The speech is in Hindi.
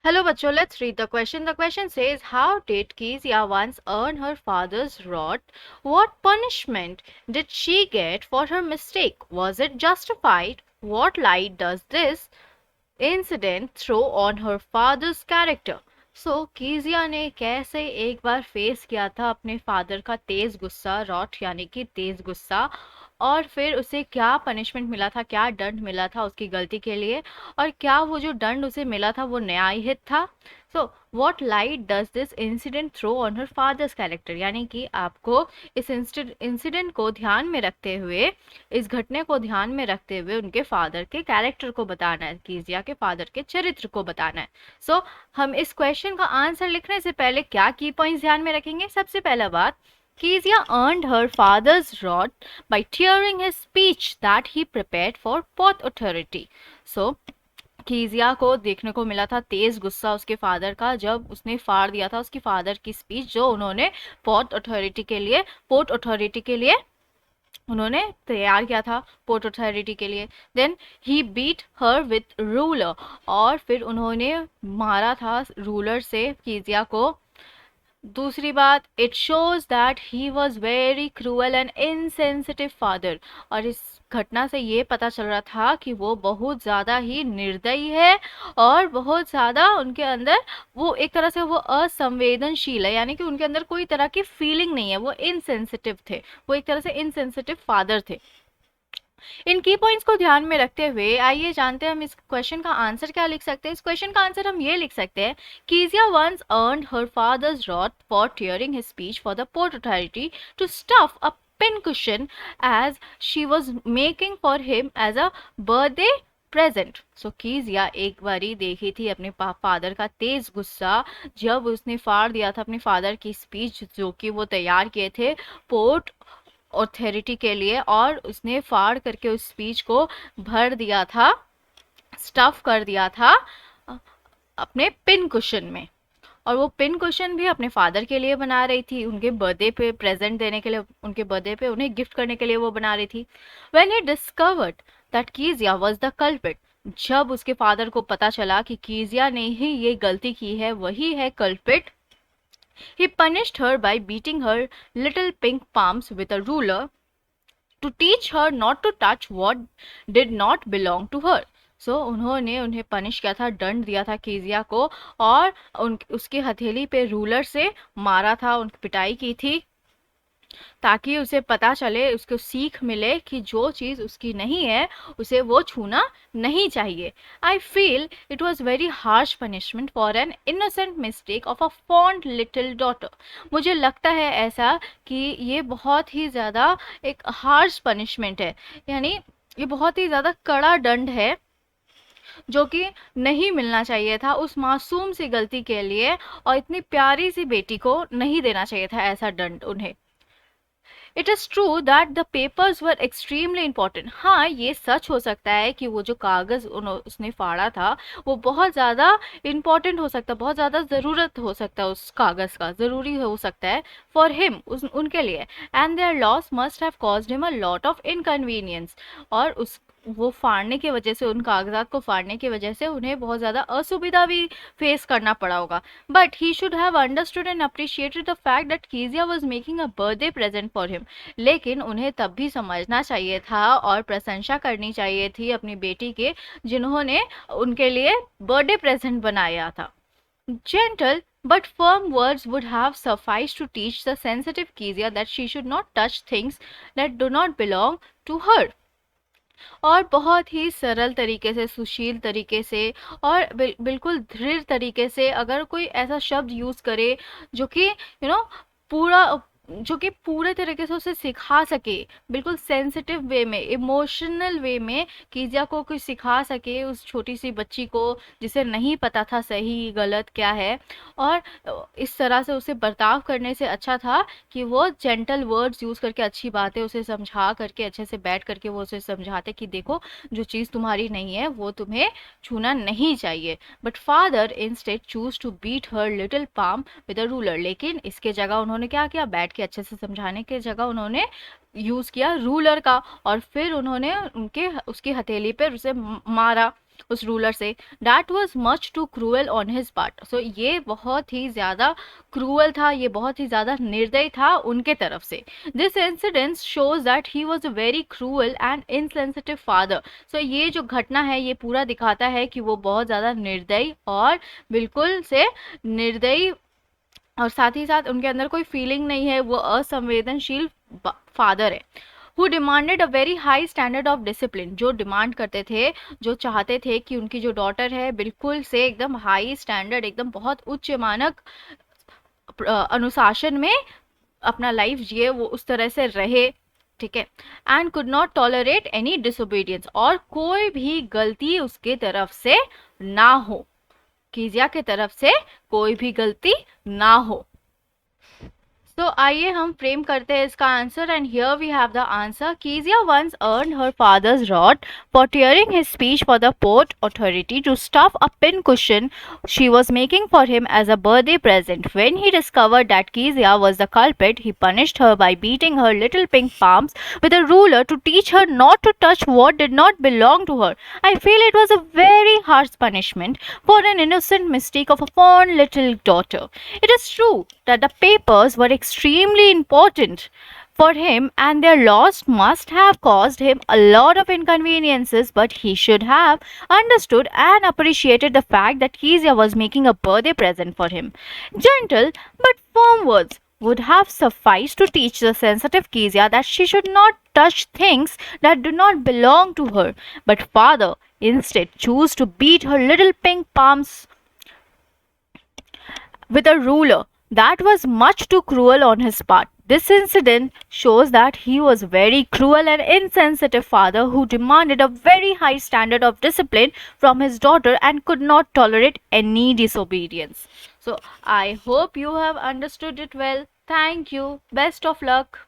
Hello, bachcho. Let's read the question. The question says, how did Kezia once earn her father's wrath? What punishment did she get for her mistake? Was it justified? What light does this incident throw on her father's character? सो कीजिया ने कैसे एक बार फेस किया था अपने फादर का तेज गुस्सा, रॉट यानी कि तेज गुस्सा, और फिर उसे क्या पनिशमेंट मिला था, क्या दंड मिला था उसकी गलती के लिए, और क्या वो जो दंड उसे मिला था वो न्यायहित था। So what light does this incident throw on her father's character, यानी कि आपको इस इंसिडेंट को ध्यान में रखते हुए, इस घटने को ध्यान में रखते हुए उनके फादर के कैरेक्टर को बताना है, कीजिया के फादर के चरित्र को बताना है। सो हम इस क्वेश्चन का आंसर लिखने से पहले क्या की पॉइंट्स ध्यान में रखेंगे। सबसे पहला बात, Kezia earned her father's wrath by tearing his speech that he prepared for Port Authority. So, कीजिया को देखने को मिला था तेज गुस्सा उसके फादर का जब उसने फाड़ दिया था उसकी फादर की स्पीच जो उन्होंने पोर्ट अथॉरिटी के लिए उन्होंने तैयार किया था, पोर्ट अथॉरिटी के लिए। Then he beat her with ruler, और फिर उन्होंने मारा था रूलर से कीजिया को। दूसरी बात, it shows that he was very cruel and insensitive father, और इस घटना से ये पता चल रहा था कि वो बहुत ज़्यादा ही निर्दयी है और बहुत ज़्यादा उनके अंदर वो एक तरह से वो असंवेदनशील है, यानी कि उनके अंदर कोई तरह की फीलिंग नहीं है, वो इनसेंसिटिव थे, वो एक तरह से इनसेंसिटिव फादर थे। इन की पॉइंट्स को ध्यान में रखते हुए आइए जानते हैं हम इस क्वेश्चन का आंसर क्या लिख सकते हैं। इस क्वेश्चन का आंसर हम ये लिख सकते हैं, Kezia once earned her father's wrath for tearing his speech for the port authority to stuff a pin cushion as she was making for him as a birthday present. So Kezia एक बारी देखी थी अपने फादर का तेज गुस्सा जब उसने फाड़ दिया था अपने फादर की स्पीच जो कि वो तैयार किए थे पोर्ट अथॉरिटी के लिए, और उसने फाड़ करके उस स्पीच को भर दिया था, स्टफ कर दिया था अपने पिन कुशन में। और वो पिन कुशन भी अपने फादर के लिए बना रही थी, उनके बर्थडे पे प्रेजेंट देने के लिए, उनके बर्थडे पे उन्हें गिफ्ट करने के लिए वो बना रही थी। When he discovered that Kezia was the culprit, जब उसके फादर को पता चला कि कीजिया ने ही ये गलती की है, वही है culprit, he punished her by beating her little pink palms with a ruler to teach her not to touch what did not belong to her. सो उन्होंने उन्हें पनिश किया था, दंड दिया था कीजिया को, और उसकी हथेली पे रूलर से मारा था, उनकी पिटाई की थी, ताकि उसे पता चले, उसको सीख मिले कि जो चीज़ उसकी नहीं है उसे वो छूना नहीं चाहिए। I feel it was very harsh punishment for an innocent mistake of a fond little daughter. मुझे लगता है ऐसा कि ये बहुत ही ज़्यादा एक हार्श पनिशमेंट है, यानी ये बहुत ही ज़्यादा कड़ा दंड है जो कि नहीं मिलना चाहिए था उस मासूम सी गलती के लिए, और इतनी प्यारी सी बेटी को नहीं देना चाहिए था ऐसा दंड उन्हें। It is true that the papers were extremely important. हाँ, ये सच हो सकता है कि वो जो कागज़ उसने फाड़ा था वो बहुत ज़्यादा इम्पॉर्टेंट हो सकता है, बहुत ज़्यादा ज़रूरत हो सकता है उस कागज़ का, ज़रूरी हो सकता है फॉर हिम, उनके लिए। And there loss must have caused him a lot of inconvenience, और उस वो फाड़ने की वजह से, उन कागजात को फाड़ने की वजह से उन्हें बहुत ज़्यादा असुविधा भी फेस करना पड़ा होगा। But he should have understood and appreciated the fact that Kezia was making a birthday present for him. लेकिन उन्हें तब भी समझना चाहिए था और प्रशंसा करनी चाहिए थी अपनी बेटी के, जिन्होंने उनके लिए बर्थडे प्रेजेंट बनाया था। Gentle but firm words would have sufficed to teach the sensitive Kezia that she should not touch things that do not belong to her. और बहुत ही सरल तरीके से, सुशील तरीके से, और बिल्कुल दृढ़ तरीके से अगर कोई ऐसा शब्द यूज़ करे जो कि पूरा, जो कि पूरे तरीके से उसे सिखा सके, बिल्कुल सेंसिटिव वे में, इमोशनल वे में कीजिया को कुछ सिखा सके, उस छोटी सी बच्ची को जिसे नहीं पता था सही गलत क्या है, और इस तरह से उसे बर्ताव करने से अच्छा था कि वो जेंटल वर्ड्स यूज़ करके अच्छी बातें उसे समझा करके, अच्छे से बैठ करके वो उसे समझाते कि देखो जो चीज़ तुम्हारी नहीं है वो तुम्हें छूना नहीं चाहिए। But father instead choose to beat her little palm with a ruler, लेकिन इसके जगह उन्होंने क्या किया, बैठ के अच्छे से समझाने के जगह उन्होंने यूज़ किया रूलर का, और फिर उन्होंने उसकी हथेली पर उसे मारा। उस रूलर से, that was much too cruel on his part. So ये बहुत ही ज़्यादा क्रूअल था, ये बहुत ही ज़्यादा निर्दयी था उनके तरफ से। This incident shows that he was a very cruel and insensitive father. So ये जो घटना है ये पूरा दिखाता है कि वो बहुत ज़्यादा निर्दयी और बिल्कुल से निर्दयी, और साथ ही साथ उनके अंदर कोई फीलिंग नहीं है, वो असंवेदनशील फादर है। Who demanded a very high standard of discipline, जो डिमांड करते थे, जो चाहते थे कि उनकी जो डॉटर है बिल्कुल से एकदम हाई स्टैंडर्ड, एकदम बहुत उच्च मानक अनुशासन में अपना लाइफ जिए, वो उस तरह से रहे, ठीक है। And could not tolerate any disobedience, और कोई भी गलती उसके तरफ से ना हो, कीजिया के तरफ से कोई भी गलती ना हो। तो आइए हम फ्रेम करते हैं इसका answer, and here we have the answer. Kezia once earn her father's rod for tearing his speech for the port authority to stuff a pin cushion she was making for him as a birthday present. When he discovered that Kezia was the culprit, he punished her by beating her little pink palms with a ruler to teach her not to touch what did not belong to her. I feel it was a very harsh punishment for an innocent mistake of a fond little daughter. It is true that the papers were extremely important for him and their loss must have caused him a lot of inconveniences, but he should have understood and appreciated the fact that Kezia was making a birthday present for him. Gentle but firm words would have sufficed to teach the sensitive Kezia that she should not touch things that do not belong to her. But father instead chose to beat her little pink palms with a ruler. That was much too cruel on his part. This incident shows that he was a very cruel and insensitive father who demanded a very high standard of discipline from his daughter and could not tolerate any disobedience. So, I hope you have understood it well. Thank you. Best of luck.